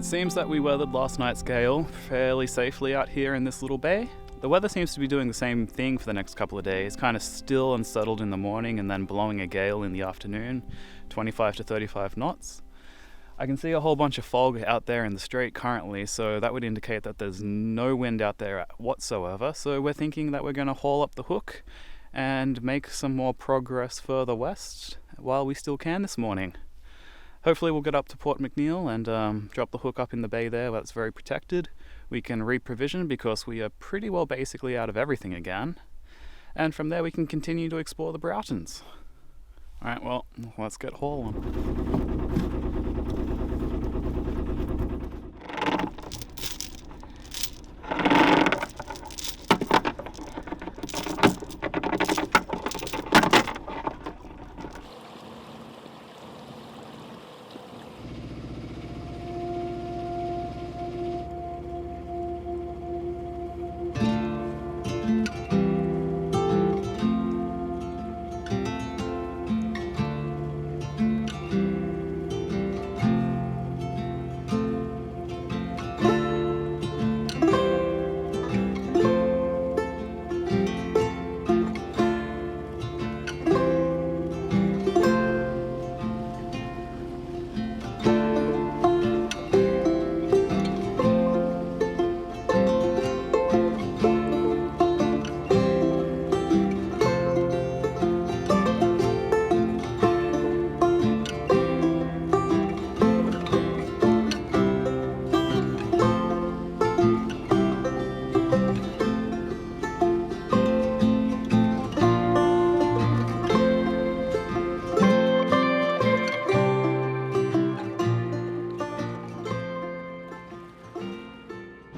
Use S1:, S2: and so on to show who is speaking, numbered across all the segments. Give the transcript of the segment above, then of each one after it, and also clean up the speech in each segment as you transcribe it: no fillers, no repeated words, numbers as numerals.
S1: seems that we weathered last night's gale fairly safely out here in this little bay. The weather seems to be doing the same thing for the next couple of days, kind of still and settled in the morning and then blowing a gale in the afternoon, 25 to 35 knots. I can see a whole bunch of fog out there in the strait currently, so that would indicate that there's no wind out there whatsoever. So we're thinking that we're going to haul up the hook and make some more progress further west while we still can this morning. Hopefully we'll get up to Port McNeill and drop the hook up in the bay there where it's very protected. We can reprovision because we are pretty well basically out of everything again. And from there we can continue to explore the Broughtons. Alright, well, let's get hauling.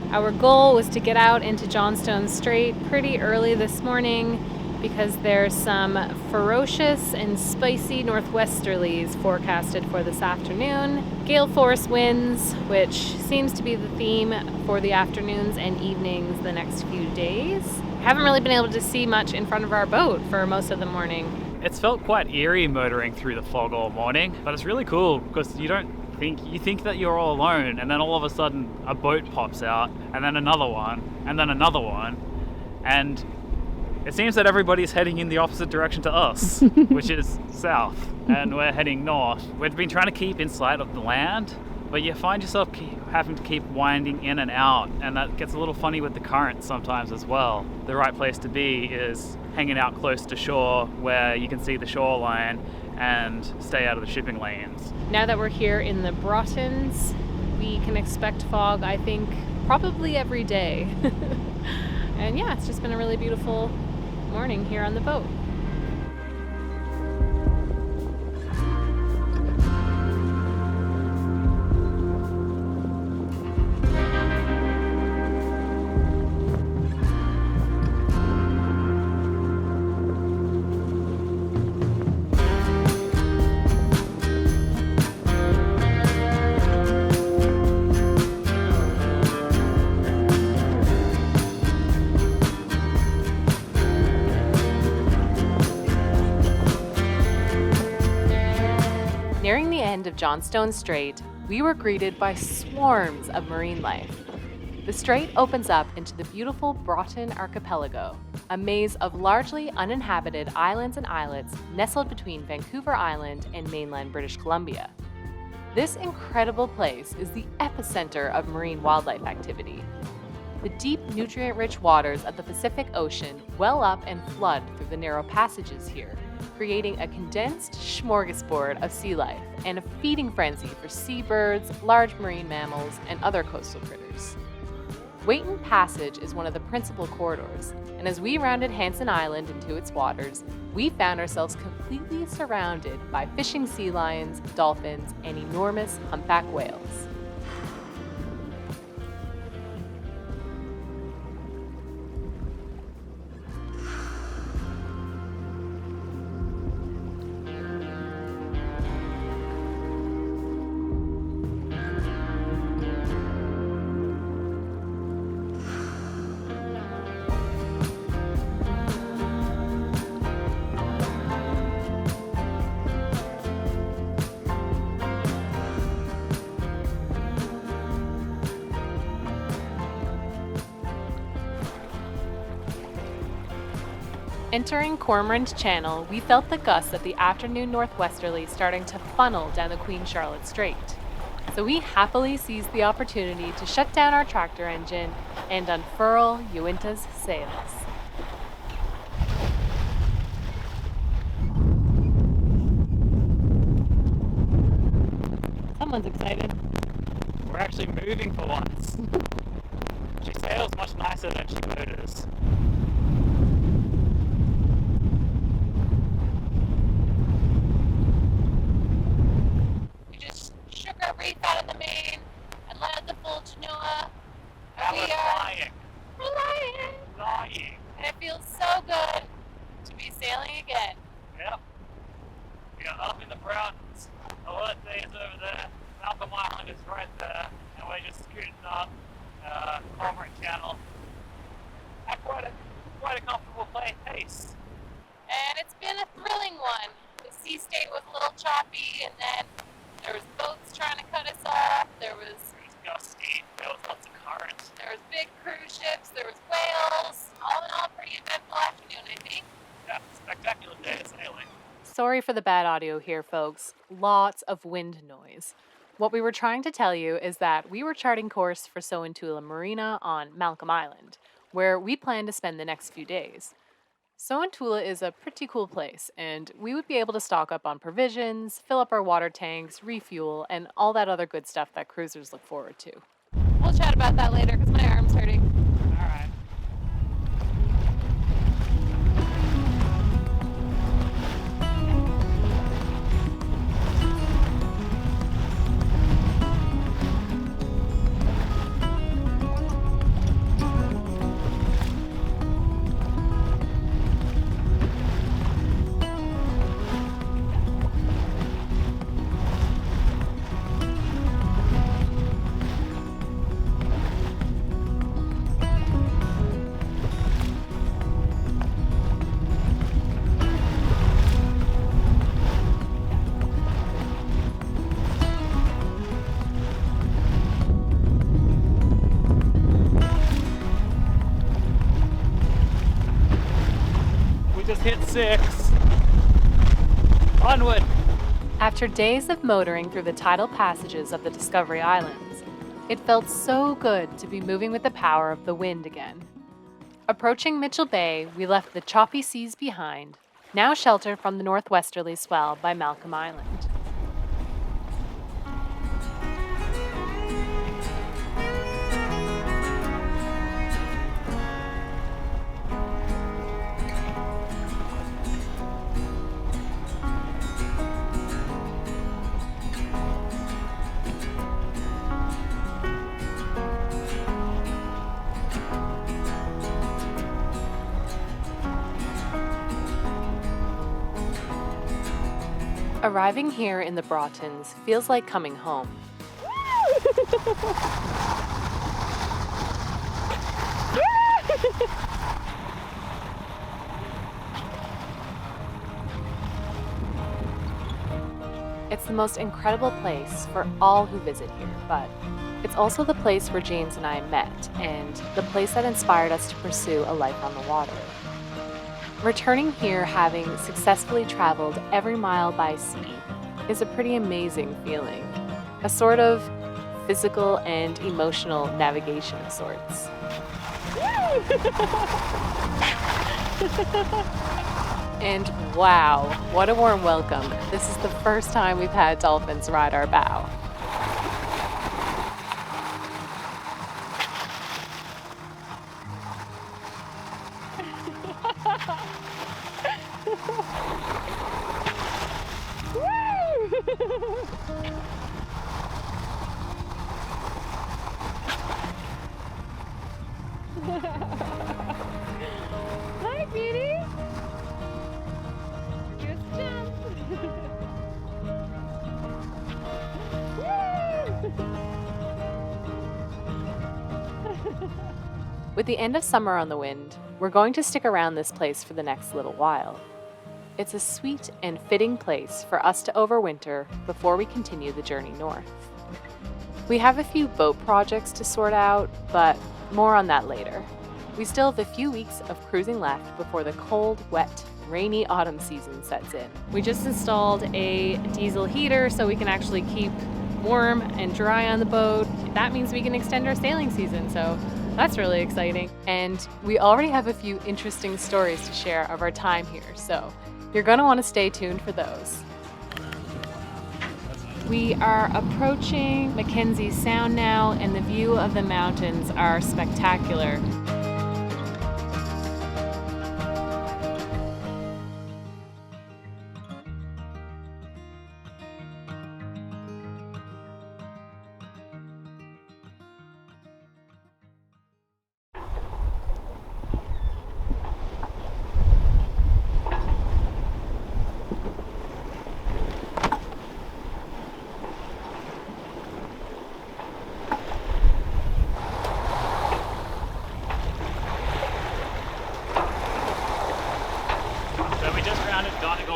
S2: Our goal was to get out into Johnstone Strait pretty early this morning because there's some ferocious and spicy northwesterlies forecasted for this afternoon. Gale force winds, which seems to be the theme for the afternoons and evenings the next few days. Haven't really been able to see much in front of our boat for most of the morning.
S1: It's felt quite eerie motoring through the fog all morning, but it's really cool because you think that you're all alone, and then all of a sudden a boat pops out, and then another one, and then another one, and it seems that everybody's heading in the opposite direction to us, which is south, and we're heading north. We've been trying to keep in sight of the land, but you find yourself having to keep winding in and out, and that gets a little funny with the current sometimes as well. The right place to be is hanging out close to shore where you can see the shoreline and stay out of the shipping lanes.
S2: Now that we're here in the Broughtons, we can expect fog, I think, probably every day. And yeah, it's just been a really beautiful morning here on the boat. Nearing the end of Johnstone Strait, we were greeted by swarms of marine life. The strait opens up into the beautiful Broughton Archipelago, a maze of largely uninhabited islands and islets nestled between Vancouver Island and mainland British Columbia. This incredible place is the epicenter of marine wildlife activity. The deep, nutrient-rich waters of the Pacific Ocean well up and flood through the narrow passages here, creating a condensed smorgasbord of sea life and a feeding frenzy for seabirds, large marine mammals, and other coastal critters. Waiton Passage is one of the principal corridors, and as we rounded Hansen Island into its waters, we found ourselves completely surrounded by fishing sea lions, dolphins, and enormous humpback whales. Entering Cormorant Channel, we felt the gusts of the afternoon northwesterly starting to funnel down the Queen Charlotte Strait. So we happily seized the opportunity to shut down our tractor engine and unfurl Uinta's sails. Someone's excited.
S1: We're actually moving for once. She sails much nicer than she motors.
S2: We just shook our reef out of the main and let out the full Genoa.
S1: Now we're flying.
S2: We're flying.
S1: Flying.
S2: And it feels so good to be sailing again.
S1: Yep. We are up in the Broughtons. The birthday is over there. Malcolm Island is right there. And we're just scooting up Cormorant Channel at quite a comfortable pace.
S2: And it's been a thrilling one. The sea state was a little choppy, and then there was boats trying to cut us off. There was
S1: Gusty. There was lots of current.
S2: There was big cruise ships. There was whales. All in all, pretty eventful afternoon, I think.
S1: Yeah, spectacular day of sailing.
S2: Sorry for the bad audio here, folks. Lots of wind noise. What we were trying to tell you is that we were charting course for Sointula Marina on Malcolm Island, where we plan to spend the next few days. Sointula is a pretty cool place, and we would be able to stock up on provisions, fill up our water tanks, refuel, and all that other good stuff that cruisers look forward to. We'll chat about that later because my arm's hurting.
S1: All right. Just hit 6. Onward!
S2: After days of motoring through the tidal passages of the Discovery Islands, it felt so good to be moving with the power of the wind again. Approaching Mitchell Bay, we left the choppy seas behind, now sheltered from the northwesterly swell by Malcolm Island. Arriving here in the Broughtons feels like coming home. It's the most incredible place for all who visit here, but it's also the place where James and I met, and the place that inspired us to pursue a life on the water. Returning here having successfully traveled every mile by sea is a pretty amazing feeling. A sort of physical and emotional navigation of sorts. And wow, what a warm welcome. This is the first time we've had dolphins ride our bow. Hi, Beauty. Just jump. With the end of summer on the wind, we're going to stick around this place for the next little while. It's a sweet and fitting place for us to overwinter before we continue the journey north. We have a few boat projects to sort out, but more on that later. We still have a few weeks of cruising left before the cold, wet, rainy autumn season sets in. We just installed a diesel heater so we can actually keep warm and dry on the boat. That means we can extend our sailing season, so that's really exciting. And we already have a few interesting stories to share of our time here, so you're gonna wanna stay tuned for those. We are approaching Mackenzie Sound now, and the view of the mountains are spectacular.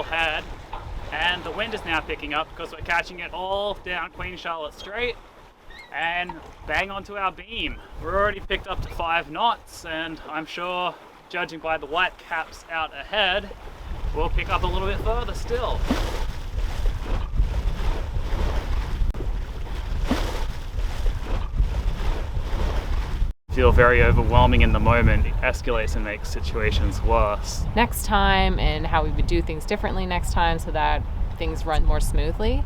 S1: Head, and the wind is now picking up because we're catching it all down Queen Charlotte Strait and bang onto our beam. We're already picked up to 5 knots, and I'm sure, judging by the white caps out ahead, we'll pick up a little bit further still. Feel very overwhelming in the moment. It escalates and makes situations worse.
S2: Next time, and how we would do things differently next time so that things run more smoothly.